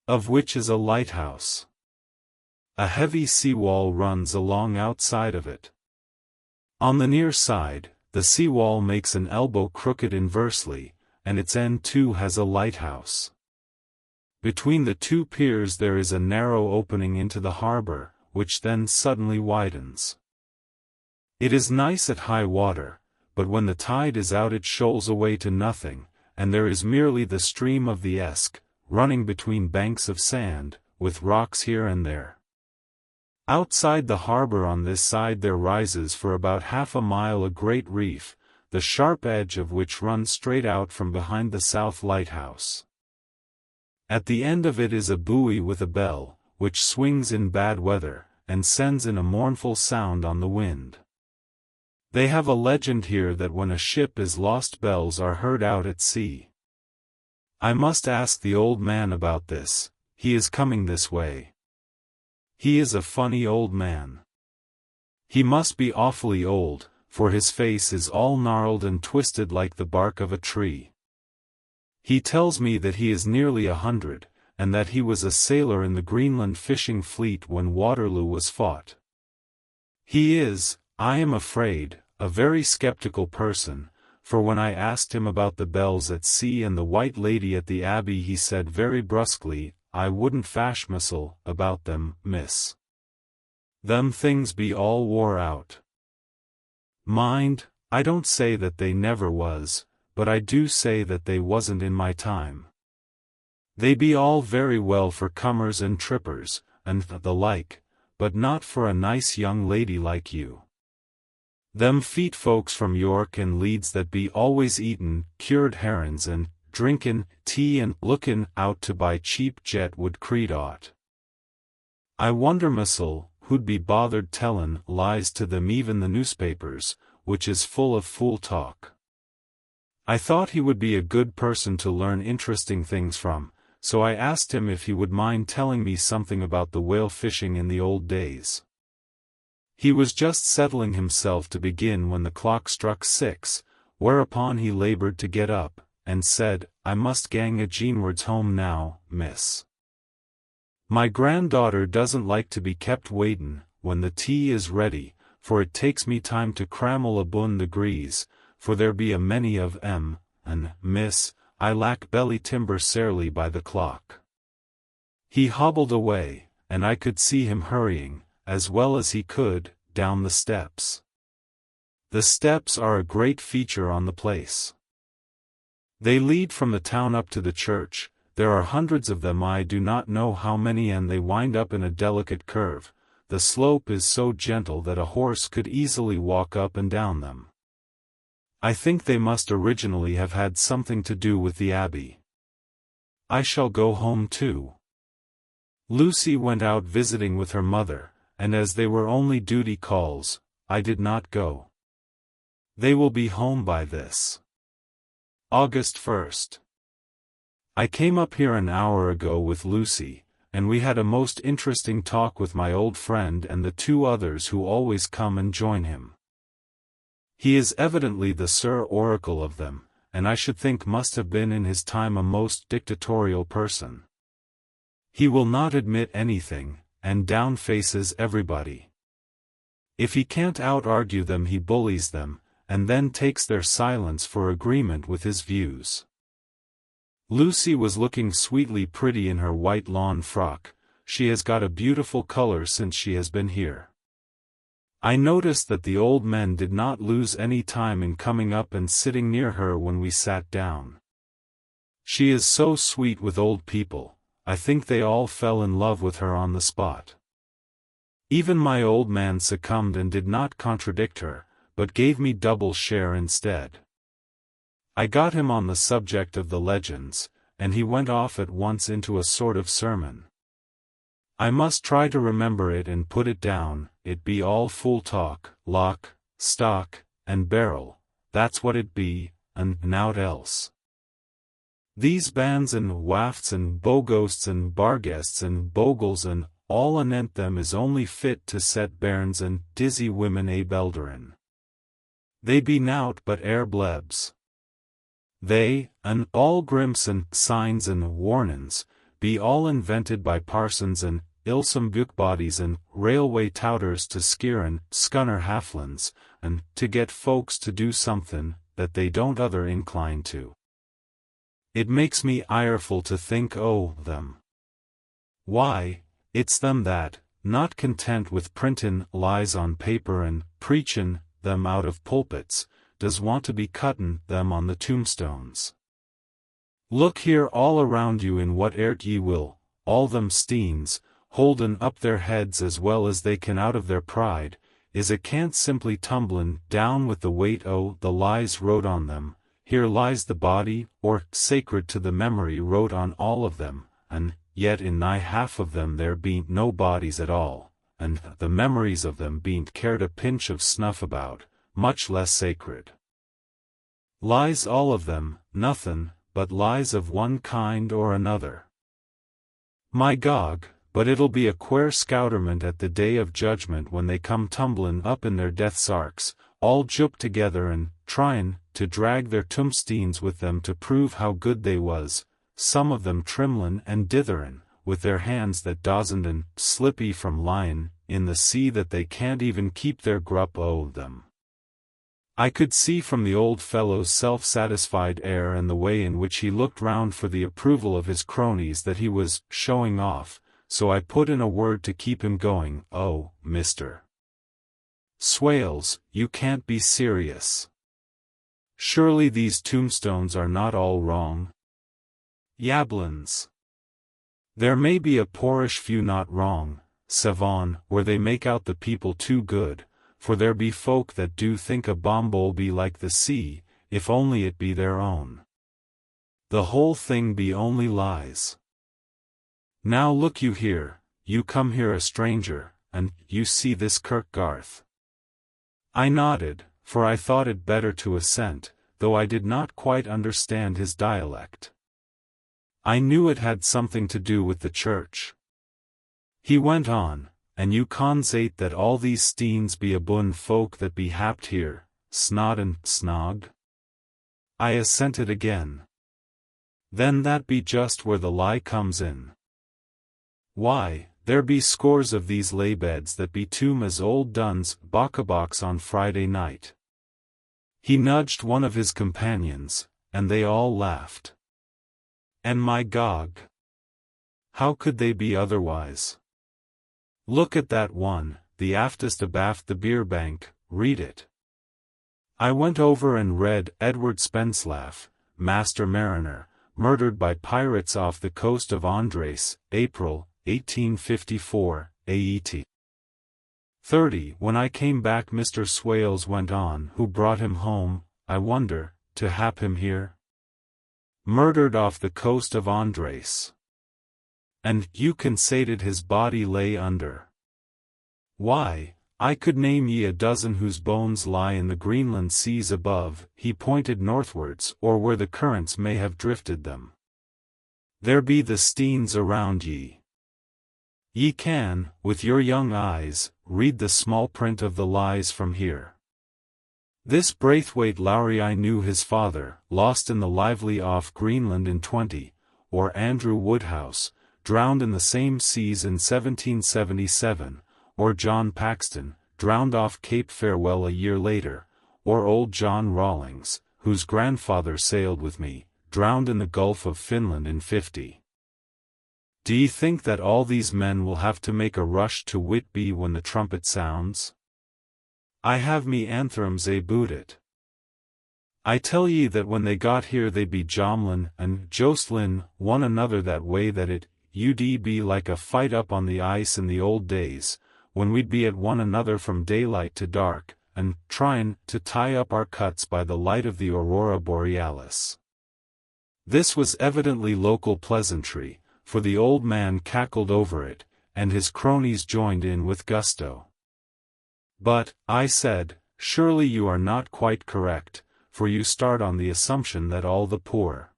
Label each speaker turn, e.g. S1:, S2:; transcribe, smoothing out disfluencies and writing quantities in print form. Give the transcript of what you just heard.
S1: of which is a lighthouse. A heavy seawall runs along outside of it. On the near side, the seawall makes an elbow crooked inversely, and its end too has a lighthouse. Between the two piers there is a narrow opening into the harbor, which then suddenly widens. It is nice at high water, but when the tide is out it shoals away to nothing, and there is merely the stream of the Esk, running between banks of sand, with rocks here and there. Outside the harbor on this side there rises for about half a mile a great reef, the sharp edge of which runs straight out from behind the south lighthouse. At the end of it is a buoy with a bell, which swings in bad weather, and sends in a mournful sound on the wind. They have a legend here that when a ship is lost bells are heard out at sea. I must ask the old man about this, he is coming this way. He is a funny old man. He must be awfully old, for his face is all gnarled and twisted like the bark of a tree. He tells me that he is nearly 100, and that he was a sailor in the Greenland fishing fleet when Waterloo was fought. He is, I am afraid, a very skeptical person, for when I asked him about the bells at sea and the White Lady at the Abbey he said very brusquely, I wouldn't fash mysel about them, miss. Them things be all wore out. Mind, I don't say that they never was, but I do say that they wasn't in my time. They be all very well for cummers and trippers, and the like, but not for a nice young lady like you. Them feet folks from York and Leeds that be always eatin' cured herrins and drinkin' tea and lookin' out to buy cheap jet would creed aught. I wonder mysel, who'd be bothered tellin' lies to them even the newspapers, which is full of fool talk. I thought he would be a good person to learn interesting things from, so I asked him if he would mind telling me something about the whale fishing in the old days. He was just settling himself to begin when the clock struck 6, whereupon he labored to get up, and said, I must gang a Jeanwards home now, miss. My granddaughter doesn't like to be kept waitin' when the tea is ready, for it takes me time to crammel abun the grease, for there be a many of 'em, and, miss, I lack belly timber sairly by the clock. He hobbled away, and I could see him hurrying, as well as he could, down the steps. The steps are a great feature on the place. They lead from the town up to the church, there are hundreds of them, I do not know how many, and they wind up in a delicate curve. The slope is so gentle that a horse could easily walk up and down them. I think they must originally have had something to do with the abbey. I shall go home too. Lucy went out visiting with her mother, and as they were only duty calls, I did not go. They will be home by this. August 1st. I came up here an hour ago with Lucy, and we had a most interesting talk with my old friend and the 2 others who always come and join him. He is evidently the Sir Oracle of them, and I should think must have been in his time a most dictatorial person. He will not admit anything, and down-faces everybody. If he can't out-argue them he bullies them, and then takes their silence for agreement with his views. Lucy was looking sweetly pretty in her white lawn frock. She has got a beautiful color since she has been here. I noticed that the old men did not lose any time in coming up and sitting near her when we sat down. She is so sweet with old people, I think they all fell in love with her on the spot. Even my old man succumbed and did not contradict her, but gave me double share instead. I got him on the subject of the legends, and he went off at once into a sort of sermon. I must try to remember it and put it down. It be all fool talk, lock, stock, and barrel, that's what it be, and nowt else. These bands and wafts and boghosts and barguests and bogles and all anent them is only fit to set bairns and dizzy women belderin. They be nowt but blebs. They, and all grimps and signs and warnin's, be all invented by parsons and ilsome bookbodies and railway touters to skeer and scunner halflands, and to get folks to do something that they don't other incline to. It makes me ireful to think o' them. Why, it's them that, not content with printin' lies on paper and preachin' them out of pulpits, does want to be cuttin' them on the tombstones. Look here all around you in what ert ye will, all them steens, holdin' up their heads as well as they can out of their pride, is a can't simply tumblin' down with the weight o' the lies wrote on them. Here lies the body, or sacred to the memory wrote on all of them, and yet in nigh half of them there bean't no bodies at all, and the memories of them bean't cared a pinch of snuff about, much less sacred. Lies all of them, nothin' but lies of one kind or another. My Gog, but it'll be a quare scouterment at the day of judgment when they come tumblin' up in their death sarks, all jooped together and tryin' to drag their tombsteens with them to prove how good they was, some of them trimlin' and ditherin', with their hands that dozened and slippy from lyin' in the sea that they can't even keep their grup o' them. I could see from the old fellow's self-satisfied air and the way in which he looked round for the approval of his cronies that he was showing off, so I put in a word to keep him going. "Oh, Mr. Swales, you can't be serious. Surely these tombstones are not all wrong?" "Yablins. There may be a poorish few not wrong, Savon, where they make out the people too good, for there be folk that do think a bombole be like the sea, if only it be their own. The whole thing be only lies. Now look you here, you come here a stranger, and you see this Kirkgarth." I nodded, for I thought it better to assent, though I did not quite understand his dialect. I knew it had something to do with the church. He went on, "And you consate that all these steens be abun folk that be happed here, snod and snog?" I assented again. "Then that be just where the lie comes in. Why, there be scores of these laybeds that be tomb as old Dunn's bockabox on Friday night." He nudged one of his companions, and they all laughed. And my Gog! How could they be otherwise? Look at that one, the aftest abaft the beer bank, read it. I went over and read Edward Spenslav, Master Mariner, murdered by pirates off the coast of Andres, April, 1854, AET. 30. When I came back Mr. Swales went on. "Who brought him home, I wonder, to hap him here? Murdered off the coast of Andres. And you consated his body lay under. Why, I could name ye a dozen whose bones lie in the Greenland seas above." He pointed northwards, or where the currents may have drifted them. "There be the steens around ye. Ye can, with your young eyes, read the small print of the lies from here. This Braithwaite Lowry, I knew his father, lost in the lively off Greenland in 20, or Andrew Woodhouse, drowned in the same seas in 1777, or John Paxton, drowned off Cape Farewell a year later, or old John Rawlings, whose grandfather sailed with me, drowned in the Gulf of Finland in 50. Do ye think that all these men will have to make a rush to Whitby when the trumpet sounds? I have me anthrems aboot it. I tell ye that when they got here they be jomlin and jostlin one another that way that it ud be like a fight up on the ice in the old days, when we'd be at one another from daylight to dark, and tryin' to tie up our cuts by the light of the aurora borealis." This was evidently local pleasantry, for the old man cackled over it, and his cronies joined in with gusto. "But," I said, "surely you are not quite correct, for you start on the assumption that all the poor